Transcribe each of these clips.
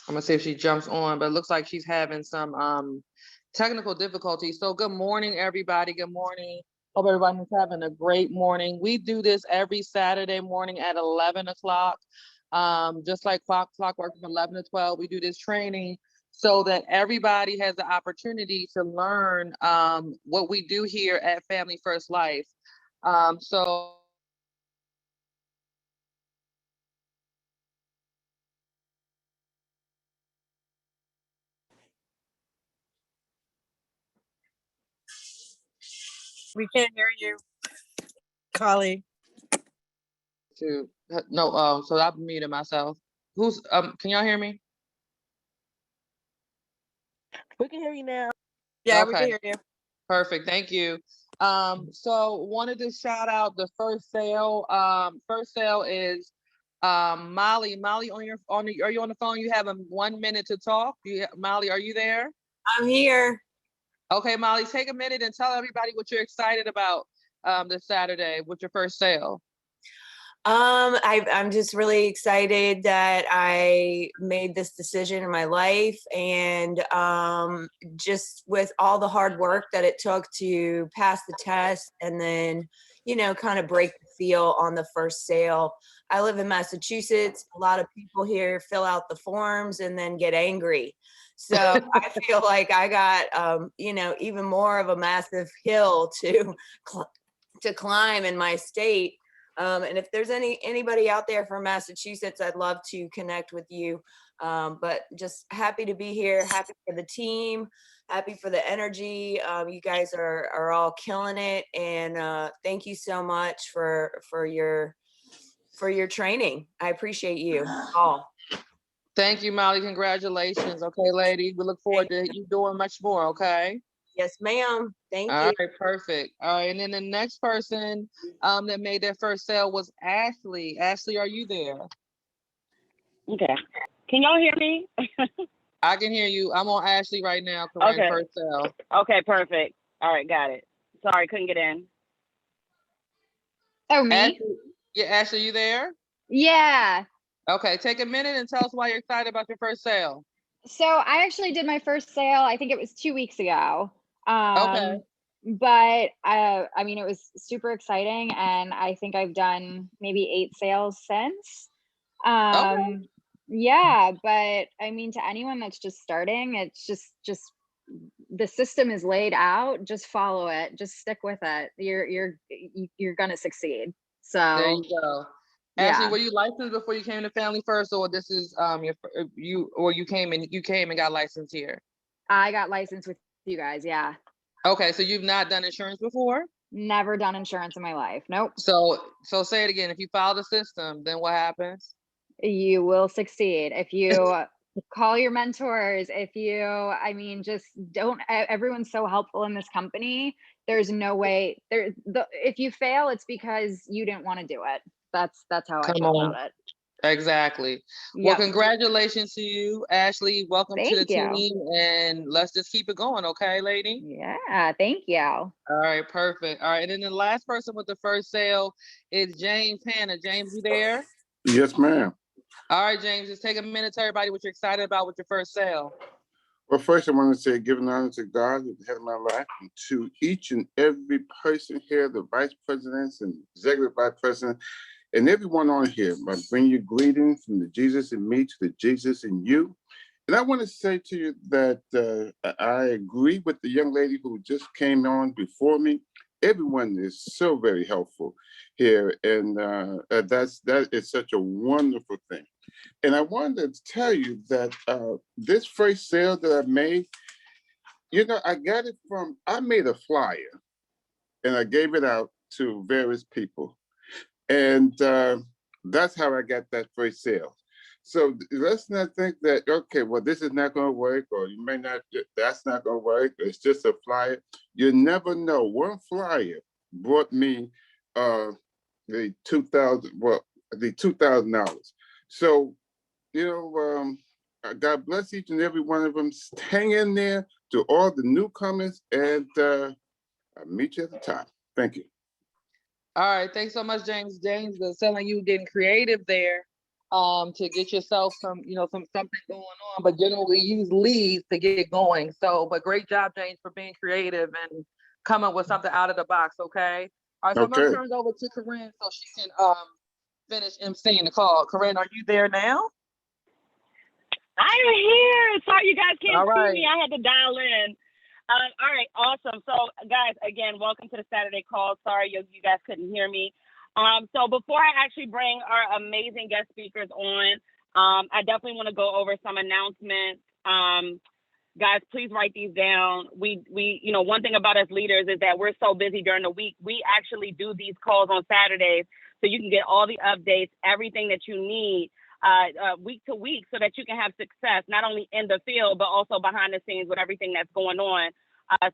I'm gonna see if she jumps on, but it looks like she's having some technical difficulties. So good morning, everybody. Good morning. Hope everybody's having a great morning. We do this every Saturday morning at 11 o'clock. Just like clockwork from 11 to 12, we do this training so that everybody has the opportunity to learn what we do here at Family First Life. So We can't hear you, Collie. to no, so I've muted myself. Who's can y'all hear me? We can hear you now. Yeah, we Okay, can hear you. perfect. Thank you. So wanted to shout out the first sale. First sale is Molly. Molly, are you on the phone? You have 1 minute to talk. Molly, are you there? I'm here. Okay, Molly, take a minute and tell everybody what you're excited about this Saturday with your first sale. I'm just really excited that I made this decision in my life, and just with all the hard work that it took to pass the test and then, kind of break the seal on the first sale. I live in Massachusetts. A lot of people here fill out the forms and then get angry. So I feel like I got, even more of a massive hill to climb in my state. And if there's anybody out there from Massachusetts, I'd love to connect with you. But just happy to be here, happy for the team, happy for the energy. You guys are all killing it, and thank you so much for your training. I appreciate you all. Thank you, Molly. Congratulations. Okay, lady. We look forward to you doing much more. Okay. Yes, ma'am. Thank All you. right, perfect. All right, and then the next person that made their first sale was Ashley. Ashley, are you there? Okay. Can y'all hear me? I can hear you. I'm on Ashley right now, correct? Okay. First sale. Okay, perfect. All right, got it. Sorry, couldn't get in. Oh, me? Ashley, yeah, Ashley, you there? Yeah. Okay, take a minute and tell us why you're excited about your first sale. So I actually did my first sale, I think it was 2 weeks ago. Okay. But I mean, it was super exciting, and I think I've done maybe 8 sales since. Okay. Yeah, but I mean, to anyone that's just starting, it's just the system is laid out. Just follow it. Just stick with it. You're gonna succeed. There So you go. Ashley, yeah, were you licensed before you came to Family First, or this is you came and got licensed here? I got licensed with you guys. Yeah, Okay, so you've not done insurance before? never done insurance in my life. Nope. So say it again. If you follow the system, then what happens? You will succeed if you call your mentors. If you, I mean, just don't. Everyone's so helpful in this company. There's no way there. If you fail, it's because you didn't want to do it. That's how I Come feel on. about it. Exactly. Well, Yep. congratulations to you, Ashley. Welcome to the Thank you. team, and let's just keep it going, okay, lady? Yeah. Thank you. All right, perfect. All right, and then the last person with the first sale is James Hannah. James, you there? Yes, ma'am. All right, James, just take a minute to everybody what you're excited about with your first sale. Well, first I want to say giving honor to God at the head of my life, and to each and every person here, the vice presidents and executive vice president, and everyone on here. I bring you greetings from the Jesus in me to the Jesus in you. And I want to say to you that I agree with the young lady who just came on before me. Everyone is so very helpful here, and that is such a wonderful thing. And I wanted to tell you that this first sale that I made, I got it I made a flyer and I gave it out to various people. And that's how I got that first sale. So let's not think that, okay, well, this is not going to work, or you may not, that's not going to work. It's just a flyer. You never know. One flyer brought me the $2,000. So, God bless each and every one of them. Hang in there. To all the newcomers, and I'll meet you at the top. Thank you. All right, thanks so much, James. James, it sounds like you getting creative there. to get yourself some, something going on, but generally use leads to get going. So, but great job, James, for being creative and coming with something out of the box. Okay. All right. So I'm going to Okay. turn it over to Corinne so she can finish emceeing the call. Corinne, are you there now? I'm here. Sorry, you guys can't All right. see me. I had to dial in. All right, awesome. So, guys, again, welcome to the Saturday call. Sorry, you guys couldn't hear me. So before I actually bring our amazing guest speakers on, I definitely want to go over some announcements. Guys, please write these down. We, one thing about us leaders is that we're so busy during the week. We actually do these calls on Saturdays so you can get all the updates, everything that you need week to week so that you can have success, not only in the field, but also behind the scenes with everything that's going on.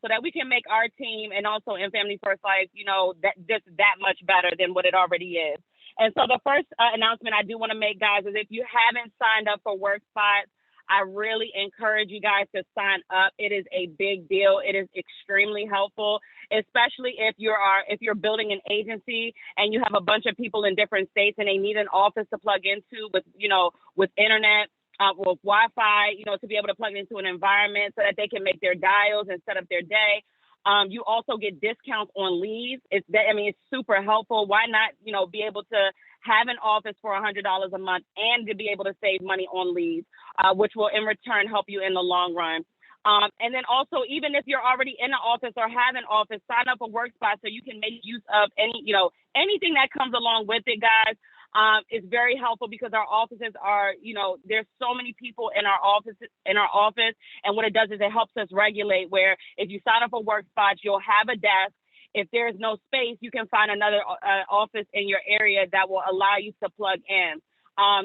So that we can make our team and also in Family First Life, that much better than what it already is. And so the first announcement I do want to make, guys, is if you haven't signed up for WorkSpots, I really encourage you guys to sign up. It is a big deal. It is extremely helpful, especially if you're building an agency and you have a bunch of people in different states and they need an office to plug into with internet. With Wi-Fi, to be able to plug into an environment so that they can make their dials and set up their day. You also get discounts on leads. It's super helpful. Why not, be able to have an office for $100 a month and to be able to save money on leads, which will in return help you in the long run. And then also, even if you're already in an office or have an office, sign up for WorkSpot so you can make use of anything that comes along with it, guys. It's very helpful because our offices are, there's so many people in our office, and what it does is it helps us regulate where if you sign up for WorkSpot, you'll have a desk. If there's no space, you can find another office in your area that will allow you to plug in.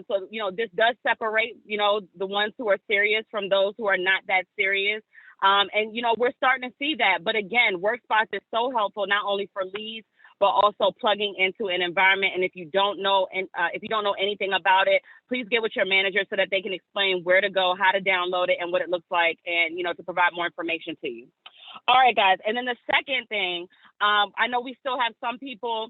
So, this does separate, the ones who are serious from those who are not that serious. And, we're starting to see that. But again, WorkSpot is so helpful, not only for leads, but also plugging into an environment. And if you don't know anything about it, please get with your manager so that they can explain where to go, how to download it, and what it looks like, and to provide more information to you. All right, guys. And then the second thing, I know we still have some people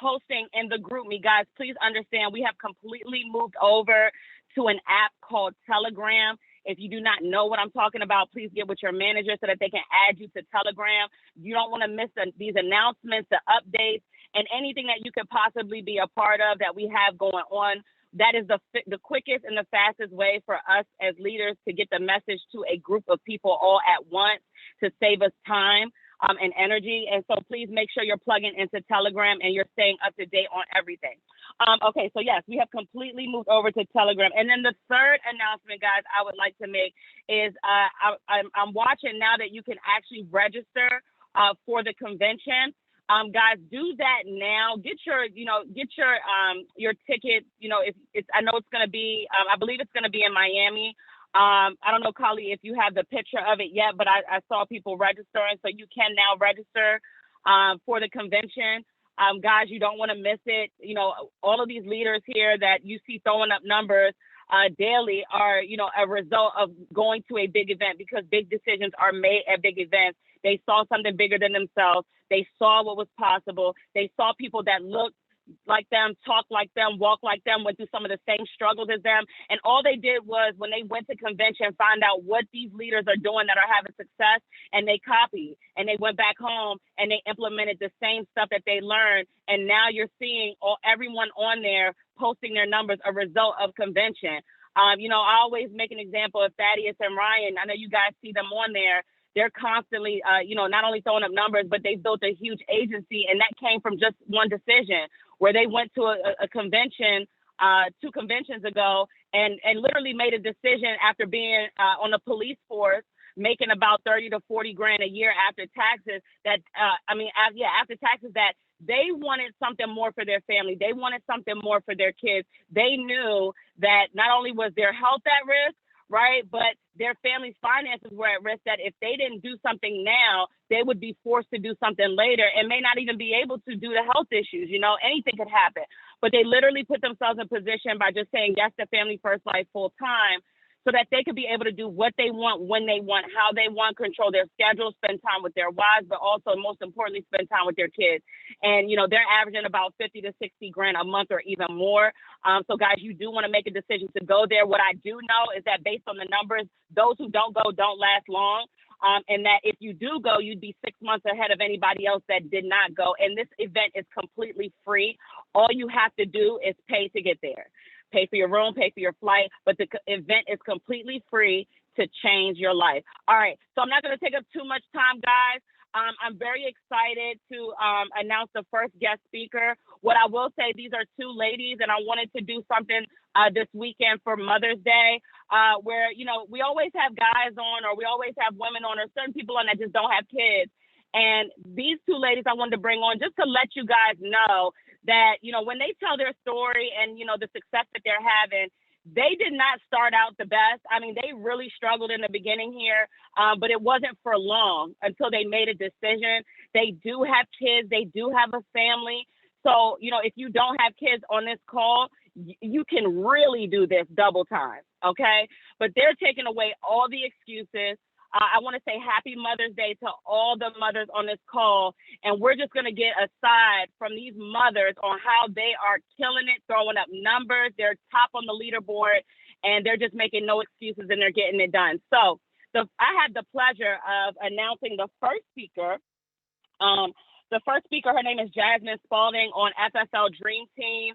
posting in the group me. Guys, please understand we have completely moved over to an app called Telegram. If you do not know what I'm talking about, please get with your manager so that they can add you to Telegram. You don't want to miss these announcements, the updates, and anything that you could possibly be a part of that we have going on. That is the quickest and the fastest way for us as leaders to get the message to a group of people all at once to save us time and energy. And so please make sure you're plugging into Telegram and you're staying up to date on everything. Okay, so yes, we have completely moved over to Telegram. And then the third announcement, guys, I would like to make is I'm watching now that you can actually register for the convention. Guys, do that now. Get your ticket. I know it's going to be, I believe it's going to be in Miami. I don't know, Kali, if you have the picture of it yet, but I saw people registering, so you can now register for the convention. Guys, you don't want to miss it. All of these leaders here that you see throwing up numbers daily are, a result of going to a big event, because big decisions are made at big events. They saw something bigger than themselves. They saw what was possible. They saw people that looked like them, talk like them, walk like them, went through some of the same struggles as them. And all they did was, when they went to convention, find out what these leaders are doing that are having success, and they copied, and they went back home and they implemented the same stuff that they learned. And now you're seeing everyone on there posting their numbers, a result of convention. I always make an example of Thaddeus and Ryan. I know you guys see them on there. They're constantly, not only throwing up numbers, but they've built a huge agency. And that came from just one decision, where they went to a convention 2 conventions ago and literally made a decision after being on the police force, making about 30 to 40 grand a year after taxes, that, after taxes, that they wanted something more for their family. They wanted something more for their kids. They knew that not only was their health at risk, right, but their family's finances were at risk, that if they didn't do something now, they would be forced to do something later and may not even be able to do the health issues. Anything could happen. But they literally put themselves in position by just saying yes to Family First Life full time, so that they could be able to do what they want, when they want, how they want, control their schedule, spend time with their wives, but also most importantly, spend time with their kids. And, you know, they're averaging about 50 to 60 grand a month or even more. So guys, you do want to make a decision to go there. What I do know is that based on the numbers, those who don't go don't last long. And that if you do go, you'd be 6 months ahead of anybody else that did not go. And this event is completely free. All you have to do is pay to get there. Pay for your room, pay for your flight, but the event is completely free to change your life. All right, so I'm not going to take up too much time, guys. I'm very excited to announce the first guest speaker. What I will say, these are two ladies, and I wanted to do something this weekend for Mother's Day, where, you know, we always have guys on, or we always have women on, or certain people on that just don't have kids. And these two ladies I wanted to bring on just to let you guys know that, you know, when they tell their story and, you know, the success that they're having, they did not start out the best. I mean, they really struggled in the beginning here, but it wasn't for long until they made a decision. They do have kids. They do have a family. So, you know, if you don't have kids on this call, you can really do this double time, okay? But they're taking away all the excuses. I want to say happy Mother's Day to all the mothers on this call. And we're just going to get a side from these mothers on how they are killing it, throwing up numbers. They're top on the leaderboard, and they're just making no excuses, and they're getting it done. So I had the pleasure of announcing the first speaker. The first speaker, her name is Jasmine Spalding on FSL Dream Team.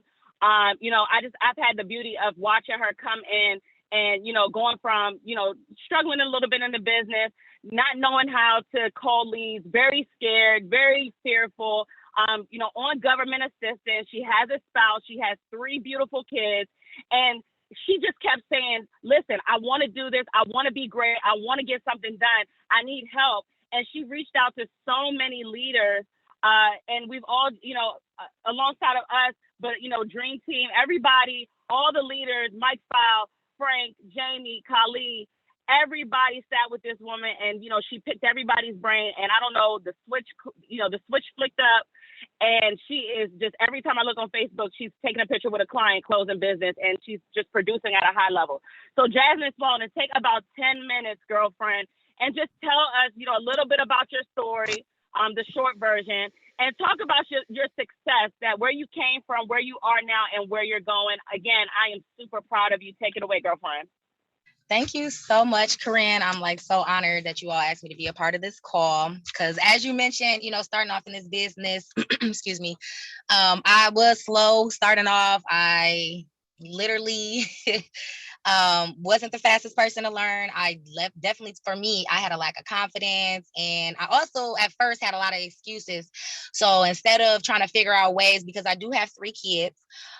You know, I've had the beauty of watching her come in and, you know, going from, you know, struggling a little bit in the business, not knowing how to call leads, very scared, very fearful, you know, on government assistance. She has a spouse. She has 3 beautiful kids. And she just kept saying, listen, I want to do this. I want to be great. I want to get something done. I need help. And she reached out to so many leaders. And we've all, you know, alongside of us, but, you know, Dream Team, everybody, all the leaders, Mike Fowl, Frank, Jamie, Khalid, everybody sat with this woman, and, you know, she picked everybody's brain. And I don't know, the switch flicked up, and she is just, every time I look on Facebook, she's taking a picture with a client closing business, and she's just producing at a high level. So Jasmine Spalding, take about 10 minutes, girlfriend, and just tell us, you know, a little bit about your story, the short version, and talk about your success, that where you came from, where you are now, and where you're going. Again, I am super proud of you. Take it away, girlfriend. Thank you so much, Corinne. I'm like so honored that you all asked me to be a part of this call, because as you mentioned, you know, starting off in this business, excuse me, I was slow starting off. I literally wasn't the fastest person to learn. Definitely, for me, I had a lack of confidence, and I also at first had a lot of excuses. So instead of trying to figure out ways, because I do have 3 kids,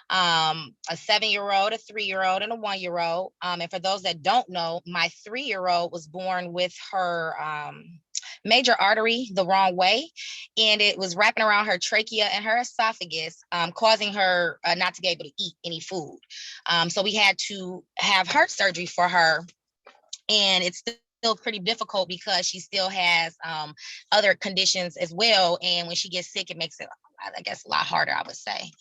a 7-year-old, a 3-year-old, and a 1-year-old. And for those that don't know, my 3-year-old was born with her major artery the wrong way, and it was wrapping around her trachea and her esophagus, causing her not to be able to eat any food. So we had to have heart surgery for her, and it's still pretty difficult because she still has other conditions as well. And when she gets sick, it makes it, I guess, a lot harder, I would say.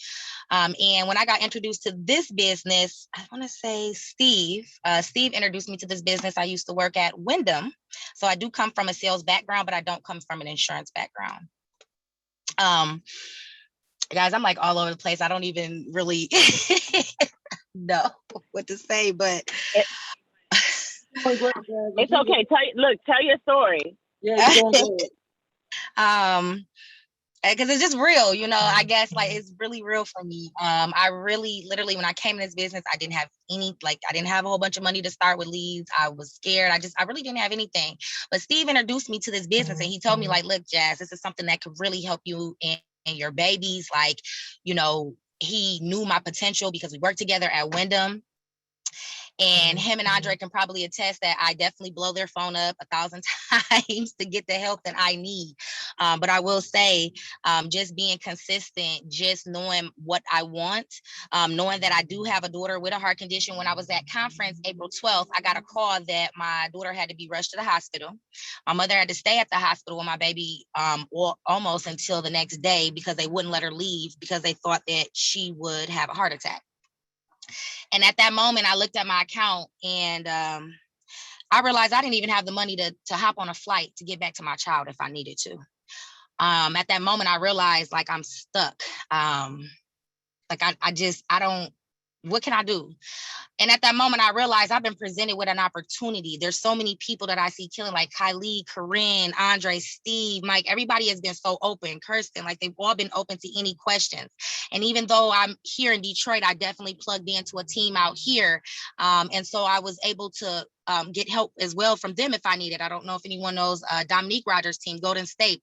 And when I got introduced to this business, I want to say Steve introduced me to this business. I used to work at Wyndham. So I do come from a sales background, but I don't come from an insurance background. Guys, I'm like all over the place. I don't even really know what to say, but It's okay. Tell your story. Yeah, you're doing good. because it's just real, you know. I guess like it's really real for me. I really, literally, when I came in this business, I didn't have I didn't have a whole bunch of money to start with leads. I was scared. I really didn't have anything. But Steve introduced me to this business, and he told me, like, look, Jazz, this is something that could really help you and your babies. Like, you know, he knew my potential because we worked together at Wyndham. And him and Andre can probably attest that I definitely blow their phone up 1,000 times to get the help that I need. But I will say, just being consistent, just knowing what I want, knowing that I do have a daughter with a heart condition. When I was at conference April 12th, I got a call that my daughter had to be rushed to the hospital. My mother had to stay at the hospital with my baby almost until the next day because they wouldn't let her leave because they thought that she would have a heart attack. And at that moment, I looked at my account and I realized I didn't even have the money to hop on a flight to get back to my child if I needed to. At that moment, I realized like I'm stuck. Like I don't, what can I do? And at that moment, I realized I've been presented with an opportunity. There's so many people that I see killing, like Kylie, Corinne, Andre, Steve, Mike. Everybody has been so open, Kirsten, like they've all been open to any questions. And even though I'm here in Detroit, I definitely plugged into a team out here. And so I was able to get help as well from them if I needed. I don't know if anyone knows Dominique Rogers' team, Golden State,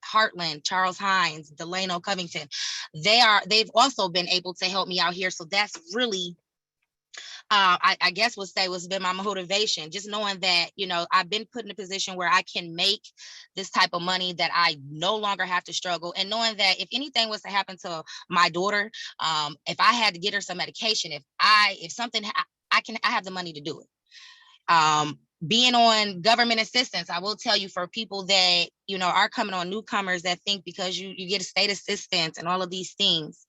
Heartland, Charles Hines, Delano Covington. They've also been able to help me out here. So that's really I guess would say was been my motivation, just knowing that, you know, I've been put in a position where I can make this type of money, that I no longer have to struggle, and knowing that if anything was to happen to my daughter, if I had to get her some medication, if something, I have the money to do it. Being on government assistance, I will tell you, for people that, you know, are coming on, newcomers that think because you get a state assistance and all of these things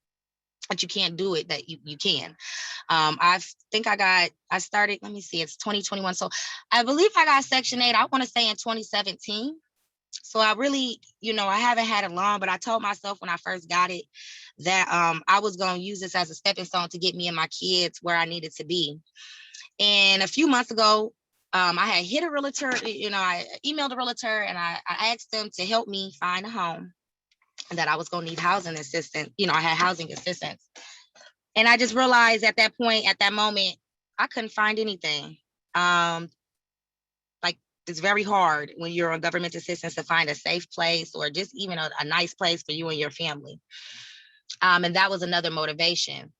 that you can't do it, that you can. I think I started, let me see, it's 2021. So I believe I got Section 8, I want to say in 2017. So I really, you know, I haven't had it long, but I told myself when I first got it that I was going to use this as a stepping stone to get me and my kids where I needed to be. And a few months ago, I had hit a realtor, you know, I emailed a realtor and I asked them to help me find a home, that I was going to need housing assistance. You know, I had housing assistance. And I just realized at that point, at that moment, I couldn't find anything. Like, it's very hard when you're on government assistance to find a safe place or just even a nice place for you and your family. And that was another motivation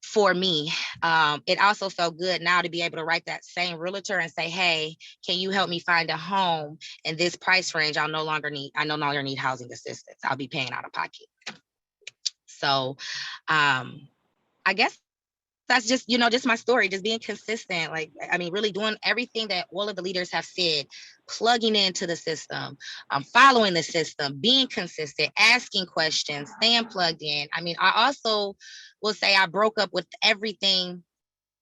for me. It also felt good now to be able to write that same realtor and say, hey, can you help me find a home in this price range? I no longer need housing assistance. I'll be paying out of pocket. So I guess that's just, you know, just my story, just being consistent. Like, I mean, really doing everything that all of the leaders have said, plugging into the system, following the system, being consistent, asking questions, staying plugged in. I mean, I also will say I broke up with everything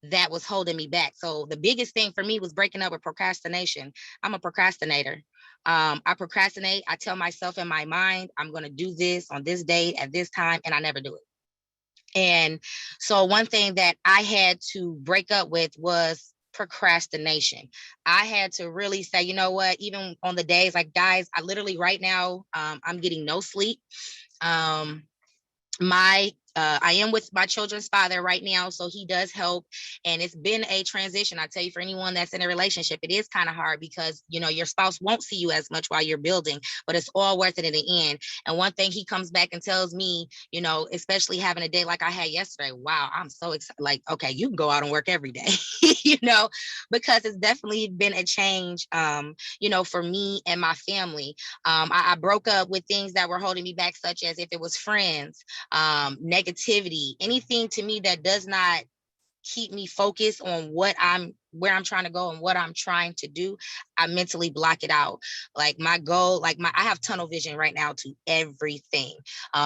that was holding me back. So the biggest thing for me was breaking up with procrastination. I'm a procrastinator. I procrastinate. I tell myself in my mind, I'm going to do this on this date at this time, and I never do it. And so one thing that I had to break up with was procrastination. I had to really say, you know what, even on the days, like, guys, I literally right now, I'm getting no sleep. I am with my children's father right now, so he does help. And it's been a transition. I tell you, for anyone that's in a relationship, it is kind of hard because, you know, your spouse won't see you as much while you're building, but it's all worth it in the end. And one thing he comes back and tells me, you know, especially having a day like I had yesterday, wow, I'm so excited. Like, okay, you can go out and work every day, you know, because it's definitely been a change, you know, for me and my family. I broke up with things that were holding me back, such as if it was friends, negativity, anything to me that does not keep me focused on where I'm trying to go and what I'm trying to do, I mentally block it out. Like my goal, I have tunnel vision right now to everything.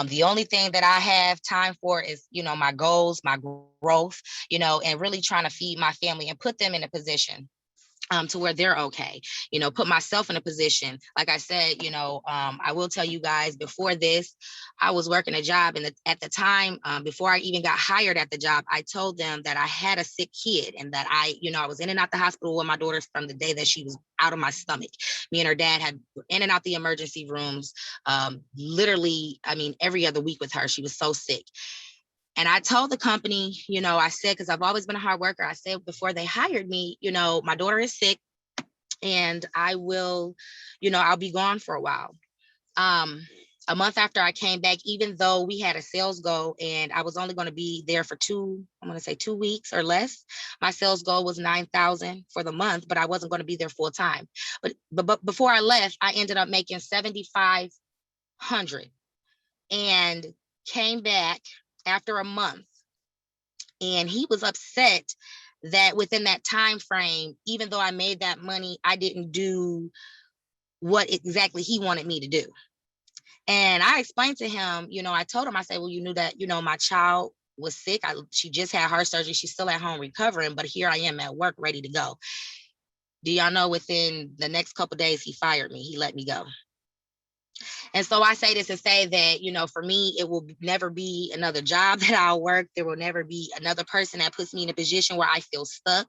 The only thing that I have time for is, you know, my goals, my growth, you know, and really trying to feed my family and put them in a position to where they're okay, you know, put myself in a position. Like I said, you know, I will tell you guys, before this, I was working a job, and at the time, before I even got hired at the job, I told them that I had a sick kid and that I was in and out the hospital with my daughter from the day that she was out of my stomach. Me and her dad had in and out the emergency rooms, literally, I mean, every other week with her. She was so sick. And I told the company, you know, I said, because I've always been a hard worker, I said before they hired me, you know, my daughter is sick and I will, you know, I'll be gone for a while. A month after I came back, even though we had a sales goal and I was only going to be there for 2 weeks or less, my sales goal was 9,000 for the month, but I wasn't going to be there full time. But before I left, I ended up making 7,500 and came back after a month, and he was upset that within that time frame, even though I made that money, I didn't do what exactly he wanted me to do. And I explained to him, you know, I told him, I said, well, you knew that, you know, my child was sick. She just had heart surgery. She's still at home recovering, but here I am at work ready to go. Do y'all know within the next couple of days, he fired me. He let me go. And so I say this to say that, you know, for me, it will never be another job that I'll work. There will never be another person that puts me in a position where I feel stuck,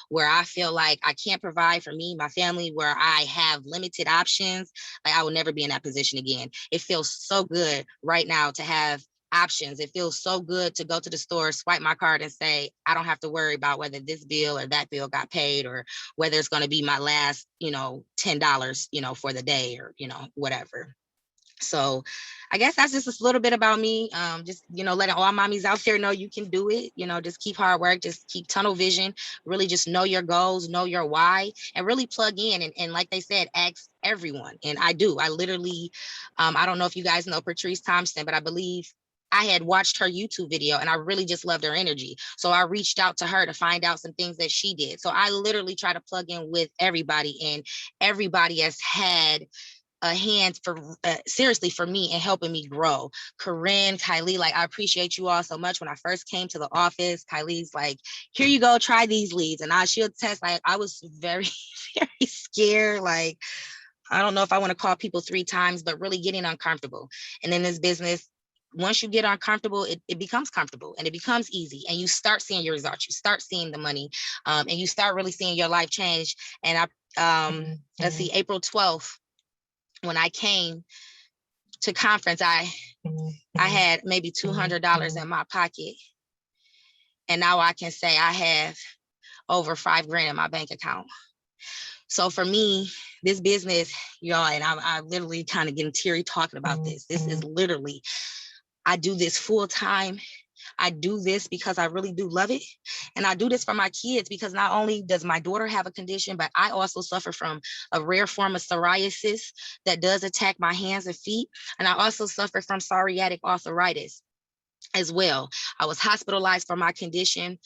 where I feel like I can't provide for me, my family, where I have limited options. Like, I will never be in that position again. It feels so good right now to have options. It feels so good to go to the store, swipe my card and say, I don't have to worry about whether this bill or that bill got paid, or whether it's going to be my last, you know, $10, you know, for the day, or, you know, whatever. So I guess that's just a little bit about me. Just, you know, letting all mommies out there know you can do it. You know, just keep hard work, just keep tunnel vision, really just know your goals, know your why, and really plug in. And like they said, ask everyone. And I do. I literally, I don't know if you guys know Patrice Thompson, but I believe I had watched her YouTube video and I really just loved her energy. So I reached out to her to find out some things that she did. So I literally try to plug in with everybody, and everybody has had a hand for seriously for me and helping me grow. Corinne, Kylie, like, I appreciate you all so much. When I first came to the office, Kylie's like, here you go, try these leads. And she'll test, like, I was very, very scared. Like, I don't know if I want to call people 3 times, but really getting uncomfortable. And in this business, once you get uncomfortable, it becomes comfortable and it becomes easy, and you start seeing your results, you start seeing the money, and you start really seeing your life change. And let's see, April 12th, when I came to conference, I had maybe $200 in my pocket. And now I can say I have over $5,000 in my bank account. So for me, this business, y'all, and I'm literally kind of getting teary talking about this. This is literally, I do this full time. I do this because I really do love it. And I do this for my kids because not only does my daughter have a condition, but I also suffer from a rare form of psoriasis that does attack my hands and feet. And I also suffer from psoriatic arthritis as well. I was hospitalized for my condition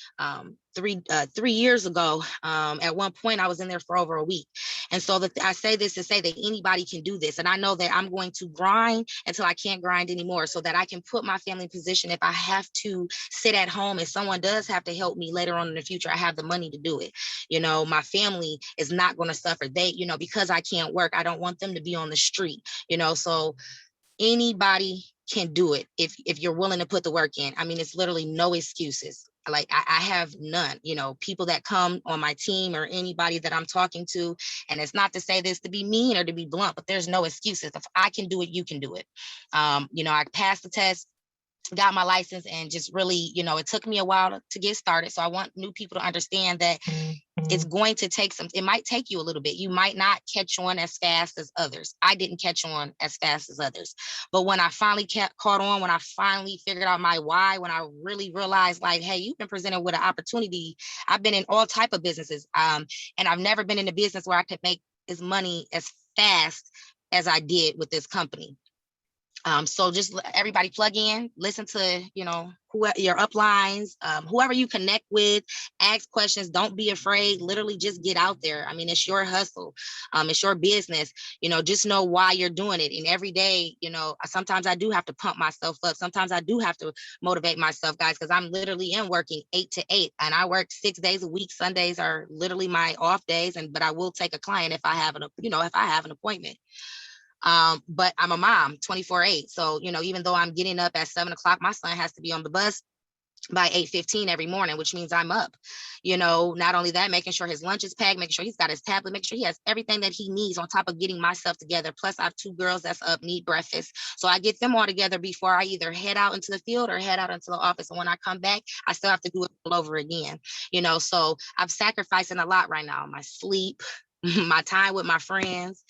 3 years ago. At one point, I was in there for over a week. And so I say this to say that anybody can do this. And I know that I'm going to grind until I can't grind anymore, so that I can put my family in position. If I have to sit at home and someone does have to help me later on in the future, I have the money to do it. You know, my family is not going to suffer. They, you know, because I can't work, I don't want them to be on the street, you know. So anybody can do it if you're willing to put the work in. I mean, it's literally no excuses. Like, I have none, you know, people that come on my team or anybody that I'm talking to. And it's not to say this to be mean or to be blunt, but there's no excuses. If I can do it, you can do it. You know, I passed the test, got my license, and just really, you know, it took me a while to get started. So I want new people to understand that it's going to take it might take you a little bit. You might not catch on as fast as others. I didn't catch on as fast as others. But when I finally caught on, when I finally figured out my why, when I really realized, like, hey, you've been presented with an opportunity. I've been in all type of businesses. And I've never been in a business where I could make as money as fast as I did with this company. So just everybody plug in, listen to, you know, your uplines, whoever you connect with, ask questions, don't be afraid, literally just get out there. I mean, it's your hustle, it's your business, you know, just know why you're doing it. And every day, you know, sometimes I do have to pump myself up. Sometimes I do have to motivate myself, guys, because I'm literally working 8 to 8 and I work 6 days a week. Sundays are literally my off days. But I will take a client if I have an appointment. But I'm a mom 24/8. So, you know, even though I'm getting up at 7 o'clock, my son has to be on the bus by 8:15 every morning, which means I'm up. You know, not only that, making sure his lunch is packed, making sure he's got his tablet, making sure he has everything that he needs on top of getting myself together. Plus, I have 2 girls that's up, need breakfast. So I get them all together before I either head out into the field or head out into the office. And when I come back, I still have to do it all over again. You know, so I'm sacrificing a lot right now. My sleep, my time with my friends.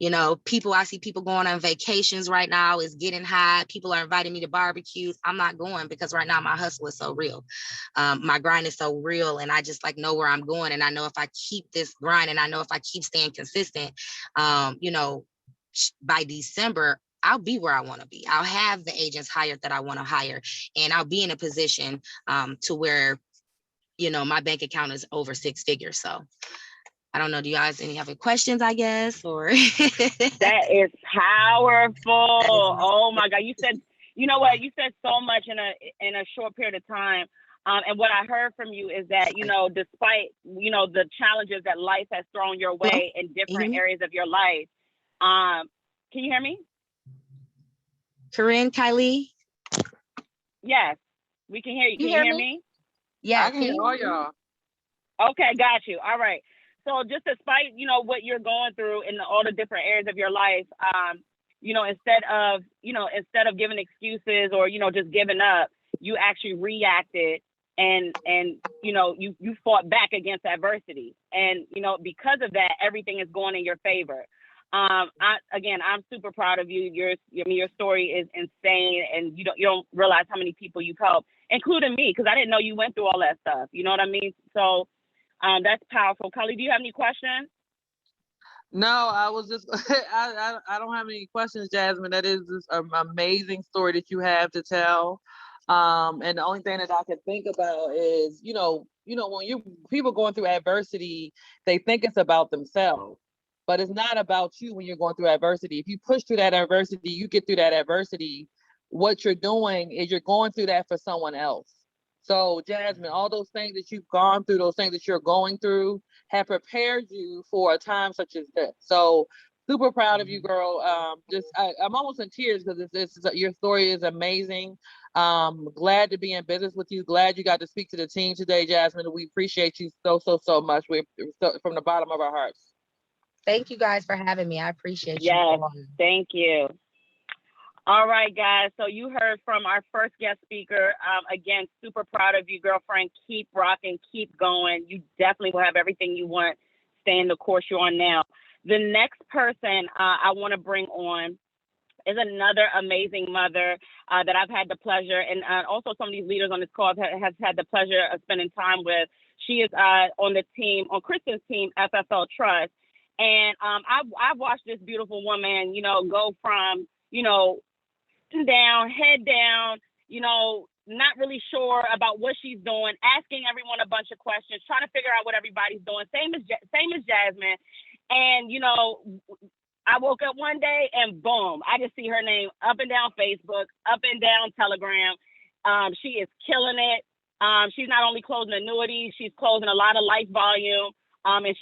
You know, I see people going on vacations right now. It's getting hot. People are inviting me to barbecues. I'm not going because right now my hustle is so real. My grind is so real. And I just know where I'm going. And I know if I keep this grind and I know if I keep staying consistent, you know, by December, I'll be where I want to be. I'll have the agents hired that I want to hire. And I'll be in a position to where, you know, my bank account is over 6 figures. So I don't know. Do you guys have any questions, I guess, or? That is powerful. Oh my God. You You know what? You said so much in a short period of time. And what I heard from you is that, despite, the challenges that life has thrown your way in different areas of your life, can you hear me? Corinne, Kylie? Yes, we can hear you. Can you hear me? Yeah. I can hear all y'all. Okay, got you. All right. So just despite, what you're going through in all the different areas of your life, instead of giving excuses or, just giving up, you actually reacted and you fought back against adversity. And, because of that, everything is going in your favor. I'm super proud of you. Your story is insane, and you don't realize how many people you've helped, including me, because I didn't know you went through all that stuff. You know what I mean? So that's powerful. Kelly, do you have any questions? No, I was just, I don't have any questions, Jasmine. That is just an amazing story that you have to tell. And the only thing that I can think about is, when people going through adversity, they think it's about themselves, but it's not about you when you're going through adversity. If you push through that adversity, you get through that adversity. What you're doing is you're going through that for someone else. So, Jasmine, all those things that you've gone through, those things that you're going through, have prepared you for a time such as this. So, super proud of you, girl. I'm almost in tears because your story is amazing. Glad to be in business with you. Glad you got to speak to the team today, Jasmine. We appreciate you so much. From the bottom of our hearts. Thank you guys for having me. I appreciate you. Yes, thank you. All right, guys. So you heard from our first guest speaker. Again, super proud of you, girlfriend. Keep rocking, keep going. You definitely will have everything you want. Stay in the course you're on now. The next person I want to bring on is another amazing mother that I've had the pleasure, and also some of these leaders on this call has had the pleasure of spending time with. She is on the team, on Kristen's team, FFL Trust. And I've watched this beautiful woman, go from, head down, not really sure about what she's doing, asking everyone a bunch of questions, trying to figure out what everybody's doing. Same as Jasmine. And, I woke up one day and boom, I just see her name up and down Facebook, up and down Telegram. She is killing it. She's not only closing annuities, she's closing a lot of life volume. And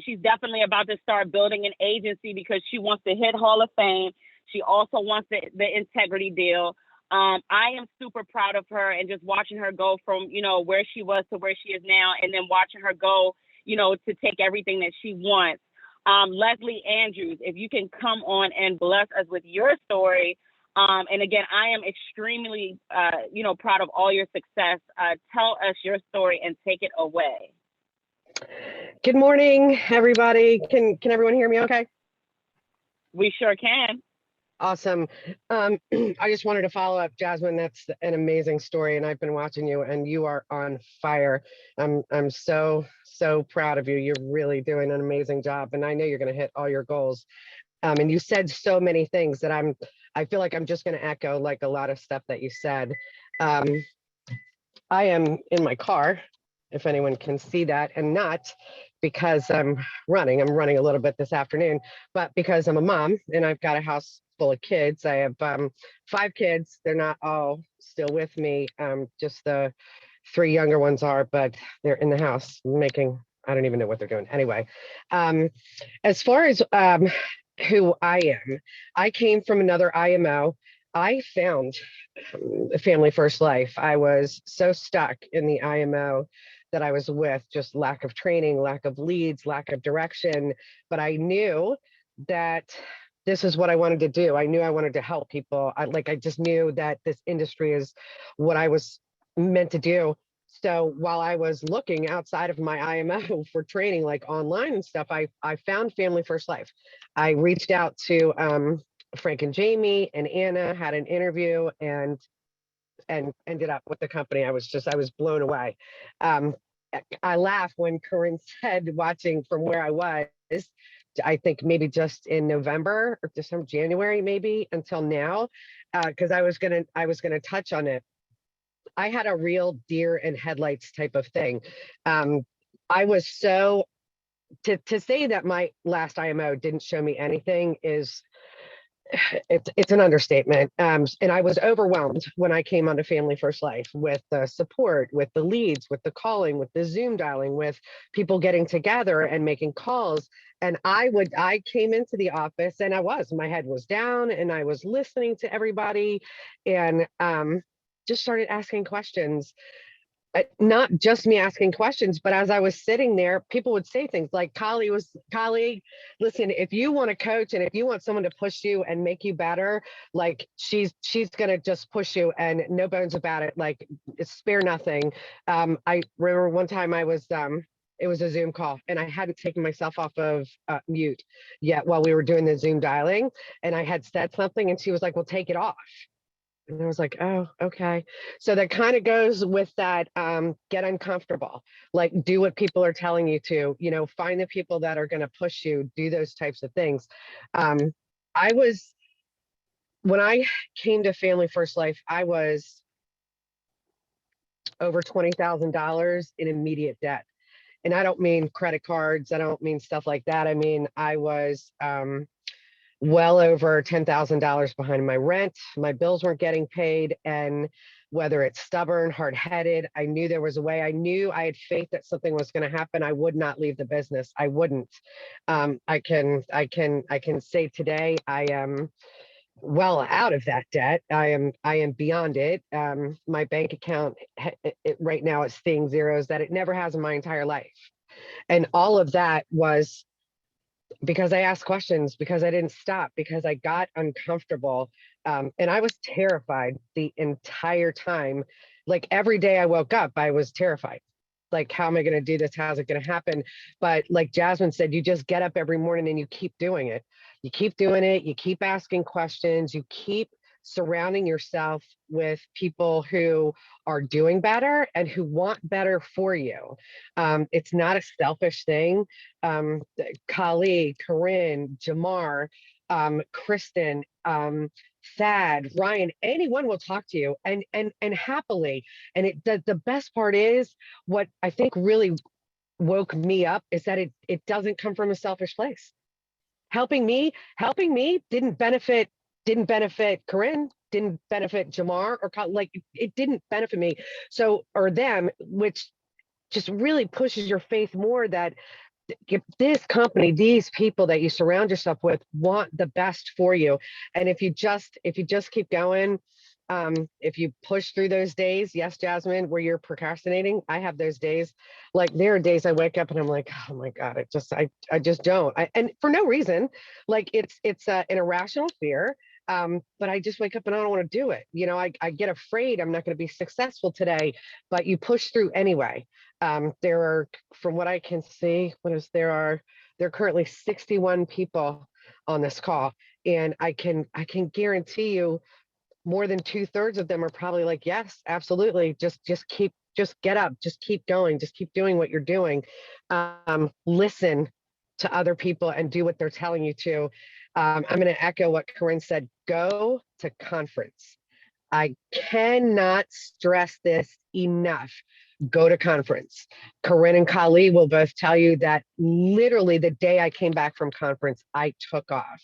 she's definitely about to start building an agency because she wants to hit Hall of Fame. She also wants the integrity deal. I am super proud of her, and just watching her go from, where she was to where she is now, and then watching her go, to take everything that she wants. Leslie Andrews, if you can come on and bless us with your story. And again, I am extremely, proud of all your success. Tell us your story and take it away. Good morning, everybody. Can everyone hear me okay? We sure can. Awesome. I just wanted to follow up, Jasmine. That's an amazing story, and I've been watching you, and you are on fire. I'm so proud of you. You're really doing an amazing job, and I know you're going to hit all your goals. And you said so many things that I feel like I'm just going to echo like a lot of stuff that you said. I am in my car, if anyone can see that, and not because I'm running a little bit this afternoon, but because I'm a mom and I've got a house full of kids. I have 5 kids. They're not all still with me. Just the 3 younger ones are, but they're in the house making, I don't even know what they're doing. Anyway, as far as who I am, I came from another IMO. I found Family First Life. I was so stuck in the IMO that I was with, just lack of training, lack of leads, lack of direction. But I knew that this is what I wanted to do. I knew I wanted to help people. I just knew that this industry is what I was meant to do. So while I was looking outside of my IMO for training, like online and stuff, I found Family First Life. I reached out to Frank and Jamie and Anna, had an interview, and ended up with the company. I was blown away. I laugh when Corinne said, watching from where I was, I think maybe just in November or December, January, maybe until now, because I was gonna touch on it. I had a real deer in headlights type of thing. I was so to say that my last IMO didn't show me anything is it's an understatement. And I was overwhelmed when I came onto Family First Life with the support, with the leads, with the calling, with the Zoom dialing, with people getting together and making calls. And I came into the office and my head was down and I was listening to everybody and just started asking questions. Not just me asking questions, but as I was sitting there, people would say things like, colleague, listen, if you want to coach and if you want someone to push you and make you better, like she's gonna just push you and no bones about it, like spare nothing. I remember one time it was a Zoom call and I hadn't taken myself off of mute yet while we were doing the Zoom dialing, and I had said something and she was like, well, take it off. And I was like, oh, okay. So that kind of goes with that, get uncomfortable, like do what people are telling you to, find the people that are going to push you, do those types of things. Um, when I came to Family First Life, I was over $20,000 in immediate debt. And I don't mean credit cards. I don't mean stuff like that. I mean, I was, well over $10,000 behind my rent. My bills weren't getting paid. And whether it's stubborn, hard-headed, I knew there was a way. I knew I had faith that something was going to happen. I would not leave the business. I wouldn't. I can say today I am well out of that debt. I am beyond it. My bank account right now is seeing zeros that it never has in my entire life. And all of that was because I asked questions, because I didn't stop, because I got uncomfortable. And I was terrified the entire time. Like every day I woke up, I was terrified. Like, how am I going to do this? How's it going to happen? But like Jasmine said, you just get up every morning and you keep doing it. You keep doing it. You keep asking questions. You keep surrounding yourself with people who are doing better and who want better for you. It's not a selfish thing. Kali, Corinne, Jamar, Kristen, Thad, Ryan, anyone will talk to you and happily. And the best part is what I think really woke me up is that it doesn't come from a selfish place. Helping me didn't benefit Corinne, didn't benefit Jamar or like it didn't benefit me. So, or them, which just really pushes your faith more that if this company, these people that you surround yourself with want the best for you. And if you just keep going, if you push through those days, yes, Jasmine, where you're procrastinating, I have those days. Like there are days I wake up and I'm like, oh my God, I just don't. And for no reason, like it's an irrational fear. But I just wake up and I don't want to do it. I get afraid I'm not going to be successful today, but you push through anyway. There are, from what I can see, there are currently 61 people on this call, and I can guarantee you more than 2/3 of them are probably like, yes, absolutely. Just get up, just keep going, just keep doing what you're doing. Listen to other people and do what they're telling you to. I'm going to echo what Corinne said, go to conference. I cannot stress this enough. Go to conference. Corinne and Kali will both tell you that literally the day I came back from conference, I took off.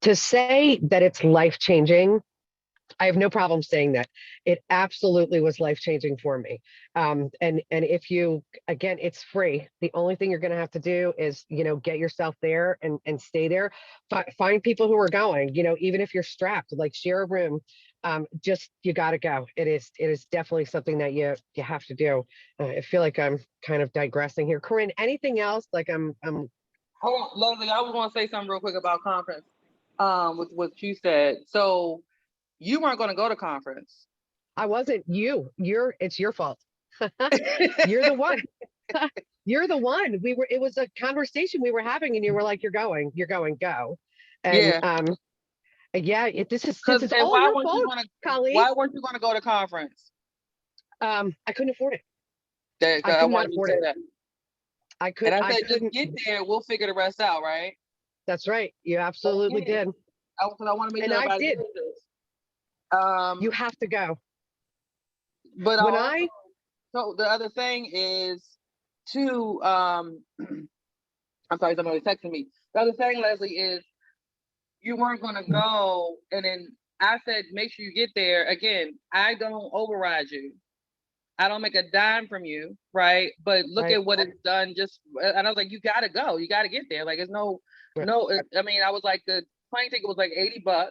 To say that it's life-changing, I have no problem saying that. It absolutely was life-changing for me. And if you, again, it's free. The only thing you're going to have to do is, get yourself there and stay there. Find people who are going, even if you're strapped, like share a room. Just, you got to go. It is definitely something that you have to do. I feel like I'm kind of digressing here. Corinne, anything else? Like I'm Hold on, Leslie, I was going to say something real quick about conference, with what you said. So you weren't going to go to conference. I wasn't. It's your fault. You're the one. You're the one. It was a conversation we were having and you were like, you're going, go. And yeah, this is all why your weren't fault, you gonna, colleague. why weren't you going to go to conference? I couldn't afford it. I wanted to say that. I could. And I said, couldn't. just get there. We'll figure the rest out, right? That's right. You absolutely did. Because I want to make sure and I everybody did. knows this. You have to go. But When so the other thing is to I'm sorry, somebody texting me. The other thing, Leslie, is you weren't gonna go, and then I said, make sure you get there. Again, I don't override you. I don't make a dime from you, right? But look Right. at what it's done. And I was like, you gotta go. You gotta get there. Like, it's Right. I mean, I was like, the plane ticket was like $80,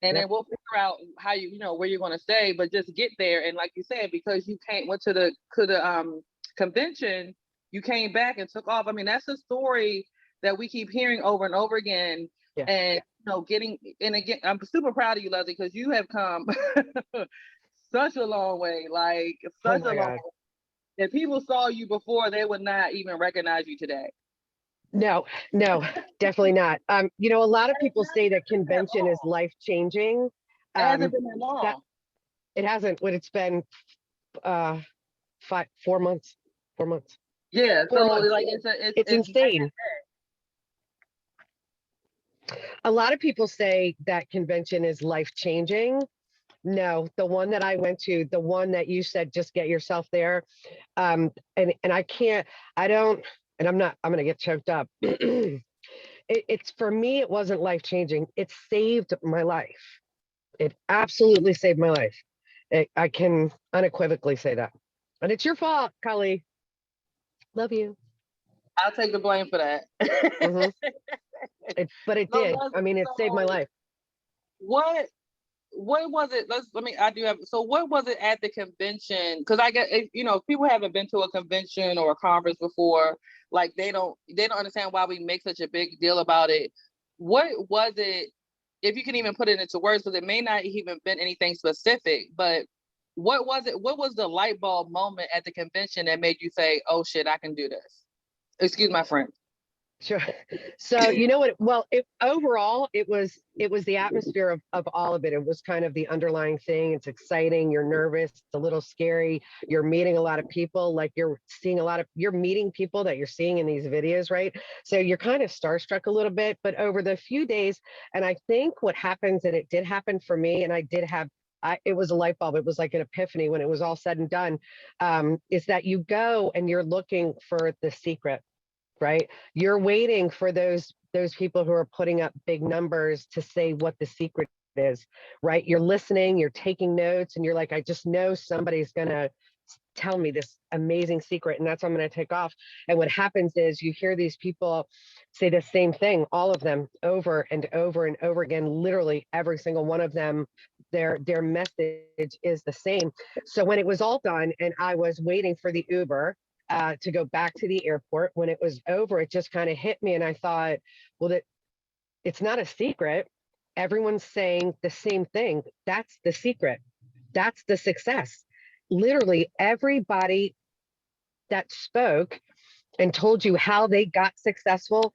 and Yep. then we'll figure out how where you're gonna stay. But just get there. And like you said, because you went to the convention, you came back and took off. I mean, that's a story that we keep hearing over and over again. Yeah. And again, I'm super proud of you, Leslie, because you have come such a long way, like Oh such my a long God. way. If people saw you before, they would not even recognize you today. No, definitely not. You know, a lot of people say that convention is life-changing. It hasn't been that long. That it hasn't, what it's been 4 months. 4 months. Yeah, 4 so months. like It's insane. A lot of people say that convention is life-changing. No, the one that I went to, the one that you said, just get yourself there. And I can't, I don't, and I'm gonna get choked up. It's for me, it wasn't life-changing. It saved my life. It absolutely saved my life. I can unequivocally say that. And it's your fault, Kali. Love you. I'll take the blame for that. Mhm. But it No, did. I mean, it saved my so life. what was it? I do have, so what was it at the convention? Because I get, if people haven't been to a convention or a conference before, like they don't understand why we make such a big deal about it. What was it, if you can even put it into words, because it may not even been anything specific, but what was it? What was the light bulb moment at the convention that made you say, oh shit, I can do this? Excuse my French. Sure. So you know what? Well, overall, it was the atmosphere of all of it. It was kind of the underlying thing. It's exciting. You're nervous. It's a little scary. You're meeting a lot of people. Like you're meeting people that you're seeing in these videos, right? So you're kind of starstruck a little bit. But over the few days, and I think what happens, and it did happen for me, and it was a light bulb. It was like an epiphany when it was all said and done. Is that you go and you're looking for the secret. Right? You're waiting for those people who are putting up big numbers to say what the secret is, right? You're listening, you're taking notes, and you're like, I just know somebody's gonna tell me this amazing secret, and that's what I'm gonna take off. And what happens is you hear these people say the same thing, all of them, over and over and over again, literally every single one of them, their message is the same. So when it was all done and I was waiting for the Uber, to go back to the airport. When it was over, it just kind of hit me, and I thought, well, it's not a secret. Everyone's saying the same thing. That's the secret. That's the success. Literally, everybody that spoke and told you how they got successful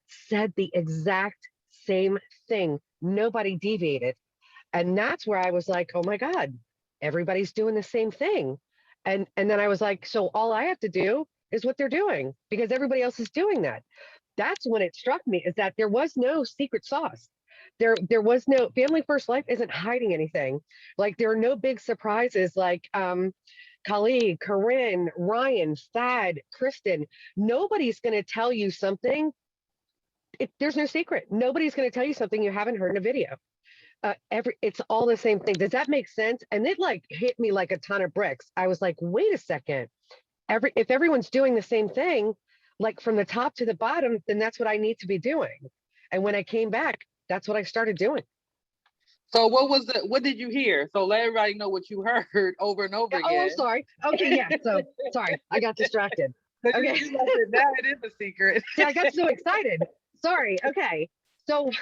said the exact same thing. Nobody deviated. And that's where I was like, oh my God, everybody's doing the same thing. And then I was like, so all I have to do is what they're doing because everybody else is doing that. That's when it struck me, is that there was no secret sauce. There was no, Family First Life isn't hiding anything. Like there are no big surprises like Khalid, Corinne, Ryan, Thad, Kristen. Nobody's going to tell you something. There's no secret. Nobody's going to tell you something you haven't heard in a video. It's all the same thing. Does that make sense? And it like hit me like a ton of bricks. I was like, wait a second. If everyone's doing the same thing, like from the top to the bottom, then that's what I need to be doing. And when I came back, that's what I started doing. So what did you hear? So let everybody know what you heard over and over again. Oh, I'm sorry. Okay, yeah. So sorry, I got distracted. Okay. Now it is a secret. See, I got so excited. Sorry. Okay. So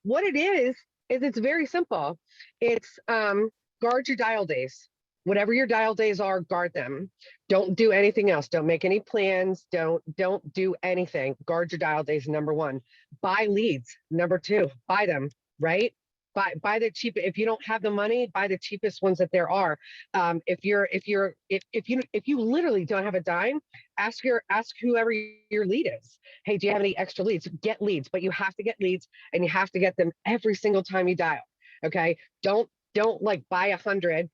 what it is it's very simple. It's guard your dial days. Whatever your dial days are, guard them. Don't do anything else. Don't make any plans. Don't do anything. Guard your dial days, number one. Buy leads, number two. Buy them, right? Buy the cheap. If you don't have the money, buy the cheapest ones that there are. If you literally don't have a dime, ask whoever your lead is. Hey, do you have any extra leads? Get leads, but you have to get leads, and you have to get them every single time you dial. Okay, don't like buy 100,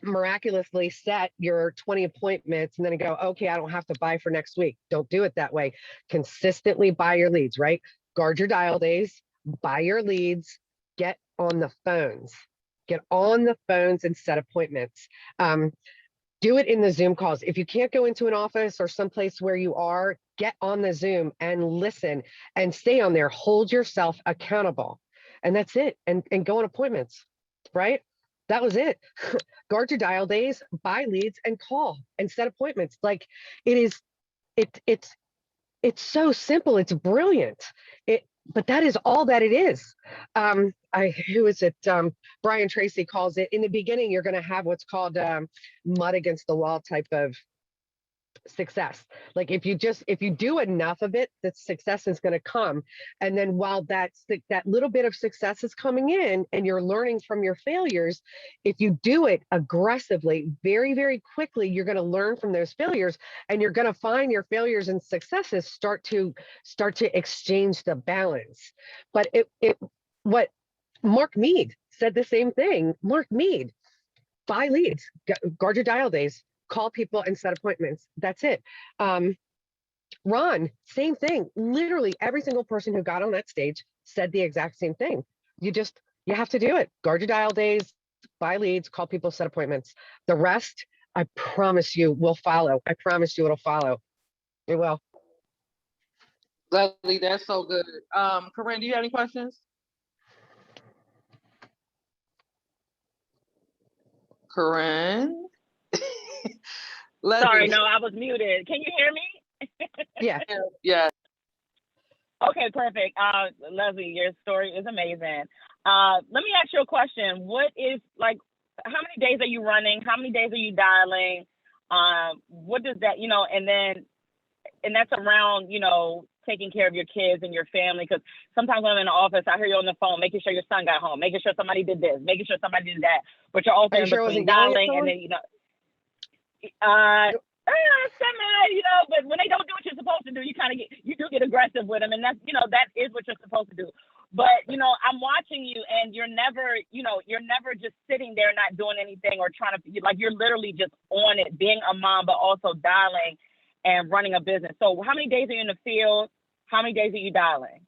miraculously set your 20 appointments, and then go, okay, I don't have to buy for next week. Don't do it that way. Consistently buy your leads, right? Guard your dial days. buy your leads, get on the phones, and set appointments. Do it in the Zoom calls. If you can't go into an office or someplace where you are, get on the Zoom and listen and stay on there. Hold yourself accountable. And that's it. And go on appointments, right? That was it. Guard your dial days, buy leads, and call and set appointments. Like it's so simple. It's brilliant. But that is all that it is. Who is it? Brian Tracy calls it, in the beginning, you're going to have what's called mud against the wall type of success. Like if you do enough of it, the success is going to come. And then while that little bit of success is coming in and you're learning from your failures, if you do it aggressively, very, very quickly, you're going to learn from those failures, and you're going to find your failures and successes start to exchange the balance. But what Mark Mead said, the same thing. Mark Mead, buy leads, guard your dial days, call people and set appointments. That's it. Ron, same thing. Literally every single person who got on that stage said the exact same thing. You have to do it. Guard your dial days, buy leads, call people, set appointments. The rest, I promise you, will follow. I promise you it'll follow. It will. Leslie, that's so good. Corinne, do you have any questions? Corinne? Leslie. Sorry, no, I was muted. Can you hear me? Yeah. Yeah. Okay, perfect. Leslie, your story is amazing. Let me ask you a question. What is, like, how many days are you running? How many days are you dialing? What does that, and that's around, taking care of your kids and your family. Because sometimes when I'm in the office, I hear you on the phone, making sure your son got home, making sure somebody did this, making sure somebody did that. But you're also in between dialing and then, but when they don't do what you're supposed to do, you do get aggressive with them, and that's, that is what you're supposed to do. But I'm watching you, and you're never just sitting there not doing anything or trying to, like, you're literally just on it, being a mom, but also dialing and running a business. So how many days are you in the field? How many days are you dialing?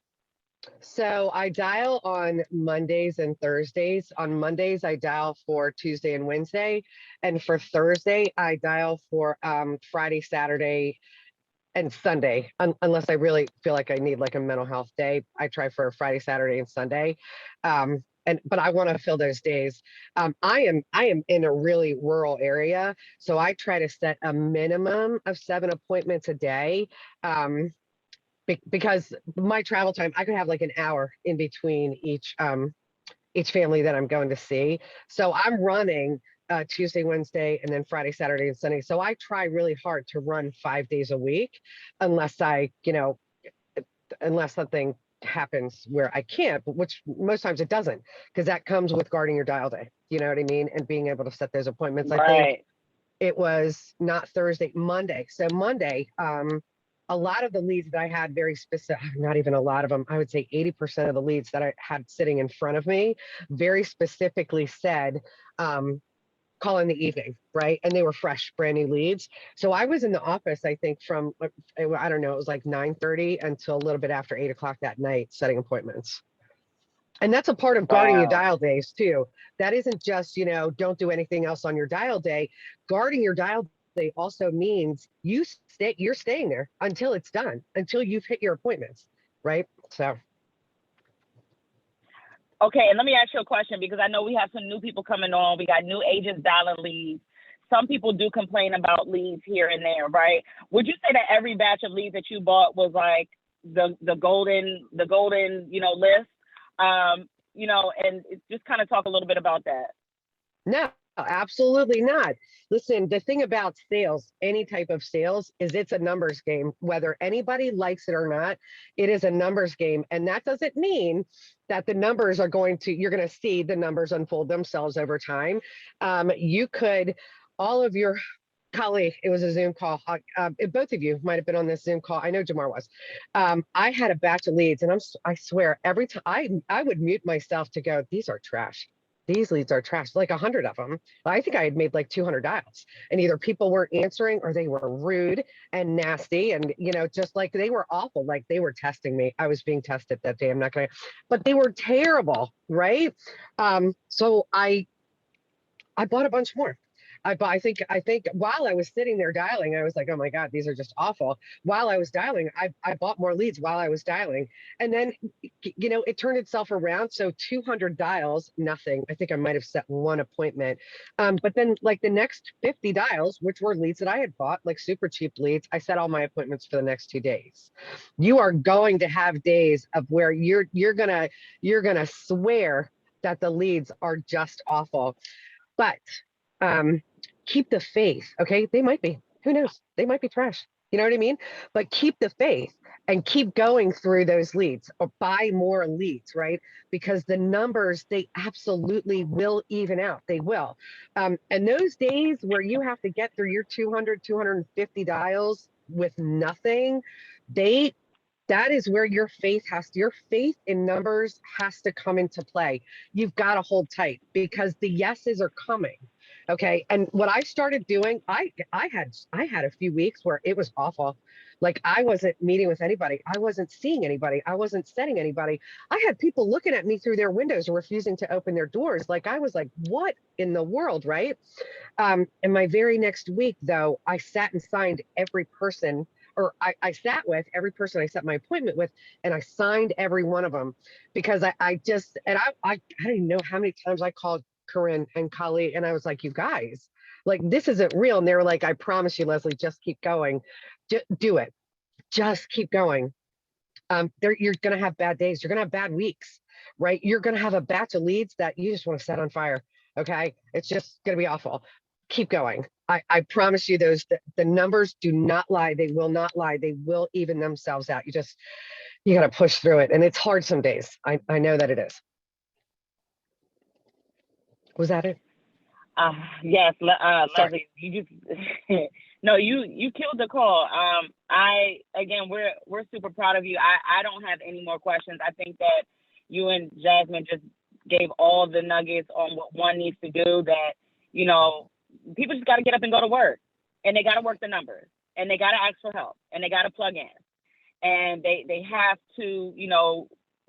So I dial on Mondays and Thursdays. On Mondays, I dial for Tuesday and Wednesday. And for Thursday, I dial for Friday, Saturday, and Sunday. Unless I really feel like I need like a mental health day, I try for Friday, Saturday, and Sunday. But I want to fill those days. I am in a really rural area, so I try to set a minimum of 7 appointments a day. Because my travel time, I could have like an hour in between each family that I'm going to see. So I'm running Tuesday, Wednesday, and then Friday, Saturday, and Sunday. So I try really hard to run 5 days a week, unless something happens where I can't, which most times it doesn't, because that comes with guarding your dial day. You know what I mean? And being able to set those appointments. Right. I think it was not Thursday, Monday. So Monday, a lot of the leads that I had, very specific, not even a lot of them, I would say 80% of the leads that I had sitting in front of me very specifically said, call in the evening, right? And they were fresh, brand new leads. So I was in the office, I think from, I don't know, it was like 9:30 until a little bit after 8 o'clock that night, setting appointments. And that's a part of guarding your dial days too. That isn't just, don't do anything else on your dial day. Guarding your dial day also means you're staying there until it's done, until you've hit your appointments, right? So. Okay, and let me ask you a question, because I know we have some new people coming on. We got new agents dialing leads. Some people do complain about leads here and there, right? Would you say that every batch of leads that you bought was like the golden list? And just kind of talk a little bit about that. No, absolutely not. Listen, the thing about sales, any type of sales, is it's a numbers game. Whether anybody likes it or not, it is a numbers game. And that doesn't mean that the numbers you're going to see the numbers unfold themselves over time. You could, all of your colleague, it was a Zoom call. Both of you might have been on this Zoom call. I know Jamar was. I had a batch of leads, and I swear every time I would mute myself to go, these are trash. these leads are trash, like 100 of them. I think I had made like 200 dials, and either people weren't answering or they were rude and nasty. And, just like they were awful, like they were testing me. I was being tested that day. I'm not going to, but they were terrible. Right. So I bought a bunch more. I think while I was sitting there dialing, I was like, oh my God, these are just awful. While I was dialing, I bought more leads while I was dialing. And then, it turned itself around. So 200 dials, nothing. I think I might have set one appointment. But then like the next 50 dials, which were leads that I had bought, like super cheap leads, I set all my appointments for the next 2 days. You are going to have days of where you're gonna swear that the leads are just awful. But keep the faith, okay? They might be, who knows? They might be trash. You know what I mean? But keep the faith and keep going through those leads or buy more leads, right? Because the numbers, they absolutely will even out. They will. And those days where you have to get through your 200, 250 dials with nothing, that is where your faith in numbers has to come into play. You've got to hold tight because the yeses are coming. Okay. And what I started doing, I had a few weeks where it was awful. Like I wasn't meeting with anybody. I wasn't seeing anybody. I wasn't setting anybody. I had people looking at me through their windows and refusing to open their doors. Like I was like, what in the world? Right. And my very next week though, I sat and signed every person, or I sat with every person I set my appointment with, and I signed every one of them because I don't even know how many times I called Corinne and Kali, and I was like, you guys, like, this isn't real. And they were like, I promise you, Leslie, just keep going. Do it. Just keep going. You're going to have bad days. You're going to have bad weeks, right? You're going to have a batch of leads that you just want to set on fire. Okay. It's just going to be awful. Keep going. I promise you the numbers do not lie. They will not lie. They will even themselves out. You got to push through it. And it's hard some days. I know that it is. Was that it? Yes, Leslie, you just no, you killed the call. We're super proud of you. I don't have any more questions. I think that you and Jasmine just gave all the nuggets on what one needs to do. That people just got to get up and go to work, and they got to work the numbers, and they got to ask for help, and they got to plug in, and they have to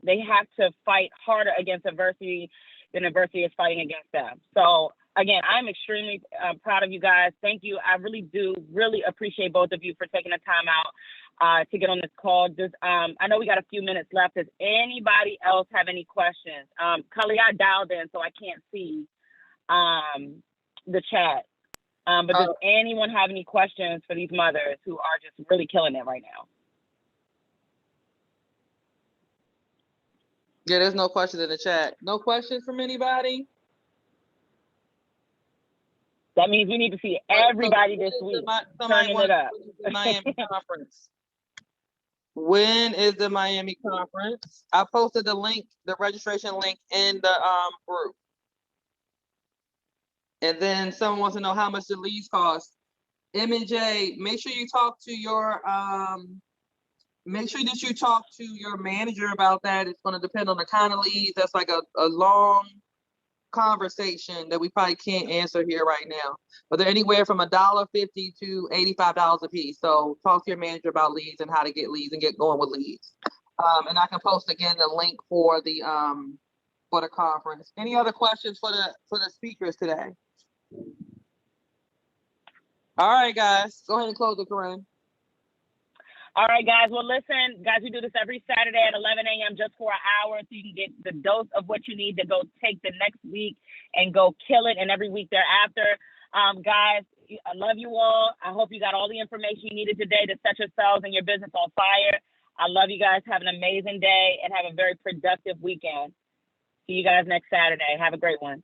they have to fight harder against adversity than adversity is fighting against them. So again, I'm extremely proud of you guys. Thank you. I really do appreciate both of you for taking the time out to get on this call. Just I know we got a few minutes left. Does anybody else have any questions? Cully, I dialed in, so I can't see the chat. But does anyone have any questions for these mothers who are just really killing it right now? Yeah, there's no questions in the chat. No questions from anybody? That means we need to see everybody this week turning it up. The Miami conference. When is the Miami conference? I posted the link, the registration link in the group. And then someone wants to know how much the leads cost. M&J, make sure you talk to your manager about that. It's going to depend on the kind of leads. That's like a long conversation that we probably can't answer here right now. But they're anywhere from $1.50 to $85 a piece. So talk to your manager about leads and how to get leads and get going with leads. And I can post again the link for the conference. Any other questions for the speakers today? All right, guys, go ahead and close it, Corinne. All right, guys. Well, listen, guys, we do this every Saturday at 11 a.m. just for an hour so you can get the dose of what you need to go take the next week and go kill it, and every week thereafter. Guys, I love you all. I hope you got all the information you needed today to set yourselves and your business on fire. I love you guys. Have an amazing day and have a very productive weekend. See you guys next Saturday. Have a great one.